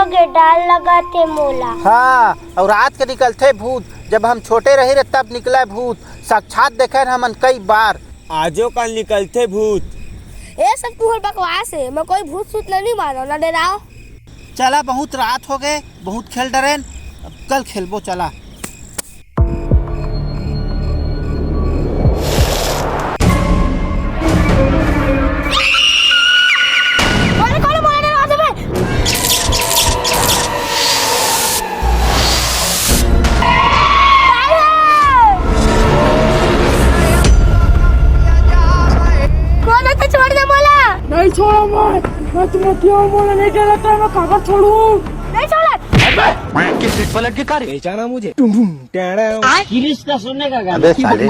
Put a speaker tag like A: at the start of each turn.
A: गे डाल लगाते मोला।
B: हाँ, और रात के निकलते भूत। जब हम छोटे रहे रे तब निकला भूत, साक्षात देखे हमन कई बार।
C: आजो कल निकलते भूत।
D: ये सब तू बकवास है, मैं कोई भूत सूत नहीं मारो ना डराओ।
B: चला, बहुत रात हो गए, बहुत खेल डरे, कल खेलबो चला।
D: नहीं छोड़ा मैं तुम्हें क्यों बोला नहीं डरता, मैं कागज छोड़ू नहीं छोड़ा।
E: किस सीट पलट के कार बेचाना मुझे
F: गिरीश का सुनने का गाना।
B: अबे साले